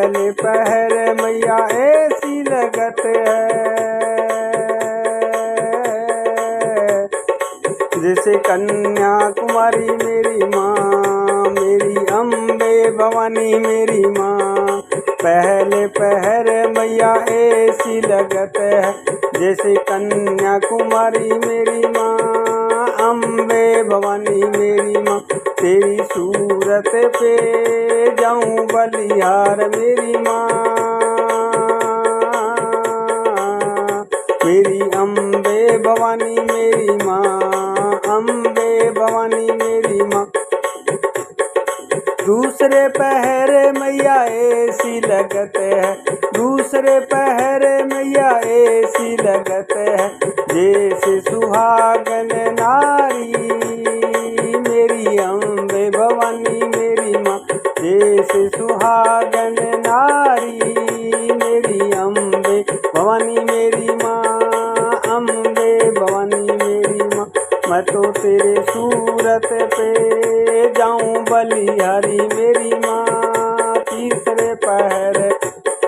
पहले पहर मैया ऐसी लगत है जैसे कन्याकुमारी मेरी माँ, मेरी अम्बे भवानी मेरी माँ। पहले पहर मैया ऐसी लगत है जैसे कन्याकुमारी मेरी माँ, अम्बे भवानी मेरी माँ। तेरी सूरत पे जाऊं बलिहार मेरी माँ, मेरी अम्बे भवानी मेरी माँ, अम्बे भवानी मेरी माँ। दूसरे पहरे मैया ऐसी लगत है, दूसरे पहरे मैया ऐसी लगत है जैसे सुहागन नारी मेरी अम्बे भवानी मेरी माँ। जैसे सुहागन नारी मेरी अम्बे भवानी मेरी माँ, अम्बे भवानी मेरी माँ। मैं तो तेरे सूरत पे जाऊं बलिहारी मेरी माँ।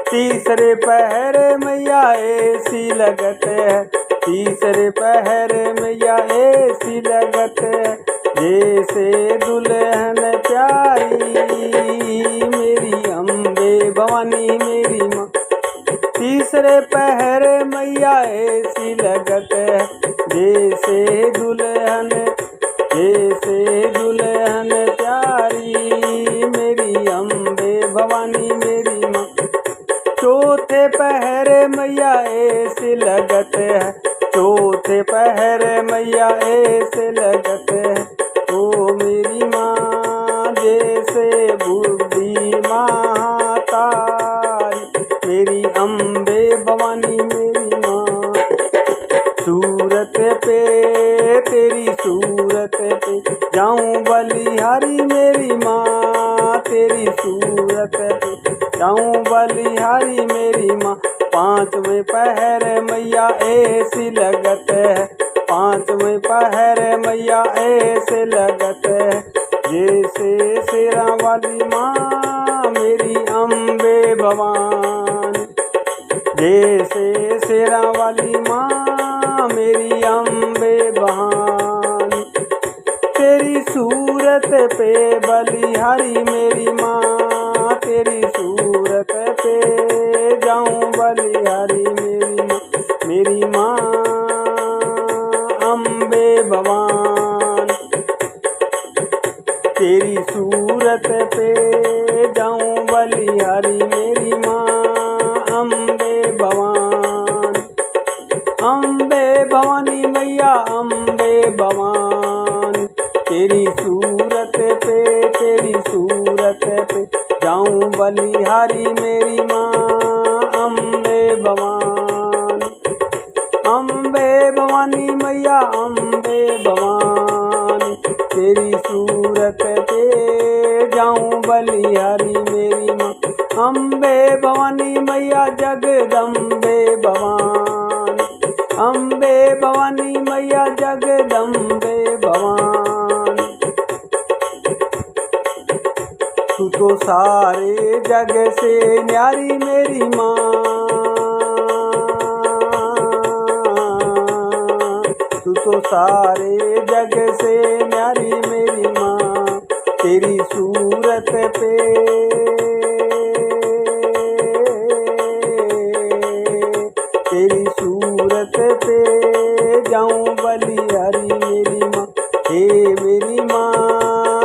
तीसरे पहर मैया ऐसी लगत है, तीसरे पहर मैया ऐसी लगत है जैसे दुल्हन प्यारी मेरी अम्बे भवानी मेरी माँ। तीसरे पहर मैया ऐसी लगत है जैसे दुल्हन प्यारी मेरी अम्बे भवानी मेरी माँ। चौथे पहर मैया ऐसी लगत है, चौथे पहर मैया ऐसे लगत है ओ मेरी माँ जैसे बुद्धि माता मेरी अम्बे भवानी मेरी माँ। सूरत पे तेरी सूरत पे जाऊं बलिहारी मेरी माँ, तेरी सूरत पे जाऊं बलिहारी मेरी माँ। पांचवें पहर मैया ऐसी लगत है, पांचवें पहर मैया ऐसे लगत है जैसे शेरा वाली माँ मेरी अम्बे भवानी, जैसे शेरा वाली माँ मेरी अम्बे भवानी। तेरी सूरत पे बलिहारी मेरी माँ, तेरी सूरत पे जाऊं बलिहारी मेरी माँ, मेरी माँ अम्बे भवानी। तेरी सूरत पे जाऊं बलिहारी मेरी माँ, अम्बे भवानी। अम्बे भवानी मैया अम्बे भवानी। तेरी सूरत पे, तेरी सूरत पे जाऊं बलिहारी मेरी माँ, अम्बे भवानी। अम्बे भवानी मैया अम्बे भवानी। तेरी सूरत पे जाऊं बलिहारी मेरी माँ, अम्बे भवानी मैया जगदम्बे भवानी। अम्बे भवानी मैया जगदम्बे भवानी। तू तो सारे जग से न्यारी मेरी माँ, तू तो सारे जग से न्यारी मेरी माँ। तेरी सूरत पे, तेरी सूरत पे जाऊं बलिहारी मेरी माँ। हे मेरी माँ,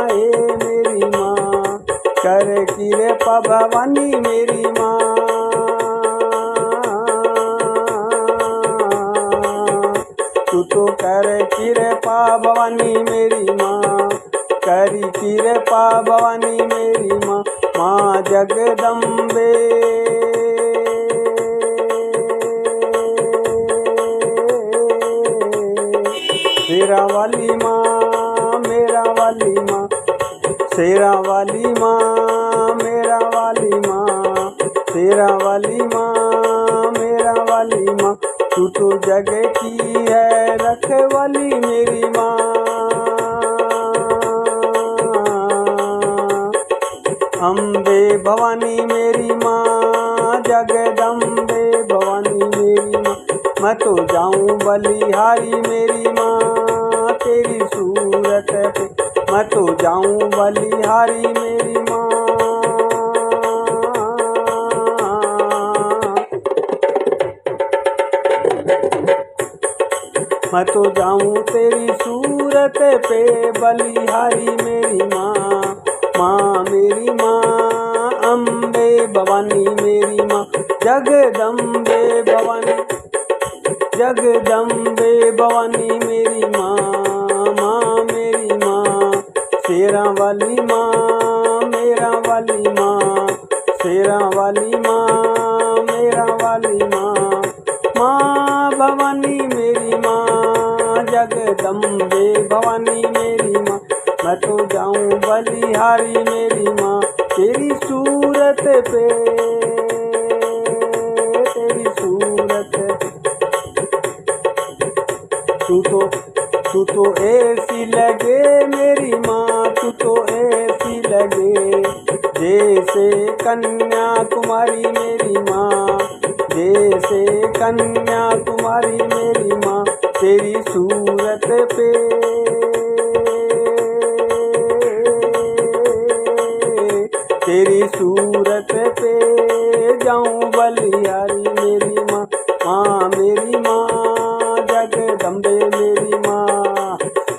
हे मेरी माँ, कर कृपा भवानी मेरी माँ। तू तो कर कृपा भवानी मेरी माँ, करी कृपा भवानी मेरी माँ। माँ जगदम्बे शेरा वाली माँ, मेरा वाली माँ, शेरा वाली माँ, मेरा वाली माँ, शेरा वाली माँ, मेरा वाली माँ। तू तो जग की है रखवाली मेरी माँ। अम्बे भवानी मेरी माँ, जगदम्बे भवानी मेरी माँ। मैं तो जाऊं बलिहारी मेरी माँ तेरी सूरत पे। मैं तो जाऊं बलिहारी मेरी माँ। मैं तो जाऊं तेरी सूरत पे बलिहारी मेरी माँ। माँ मेरी माँ अम्बे भवानी मेरी माँ। जगदम्बे भवानी जगदम्बे भवानी मेरी माँ। माँ मेरी माँ शेरा वाली माँ मेरा वाली माँ। शेरा वाली माँ मेरा वाली माँ। माँ भवानी मेरी माँ जगदम्बे भवानी मेरी माँ। मैं तो जाऊं बलिहारी मेरी माँ तेरी सूरत पे तेरी सूरत पे। तू तो ऐसी लगे मेरी माँ तू तो ऐसी लगे जैसे कन्याकुमारी मेरी माँ। जैसे कन्याकुमारी मेरी माँ तेरी सूरत पे तेरी सूरत पे जाऊं बलिहारी मेरी माँ। माँ मेरी माँ जगदम्बे मेरी माँ।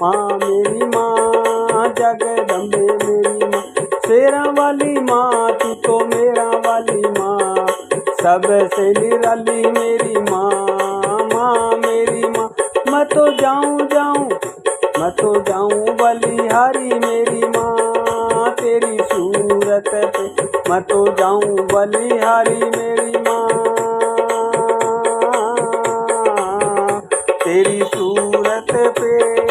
माँ मेरी माँ जगदम्बे मेरी माँ। शेरा वाली माँ तू तो मेरा वाली माँ। सबसे निराली मेरी माँ। माँ मेरी माँ मैं तो जाऊं बलिहारी मेरी माँ तेरी सूरत पे। मैं तो जाऊं बलिहारी मेरी माँ तेरी सूरत पे।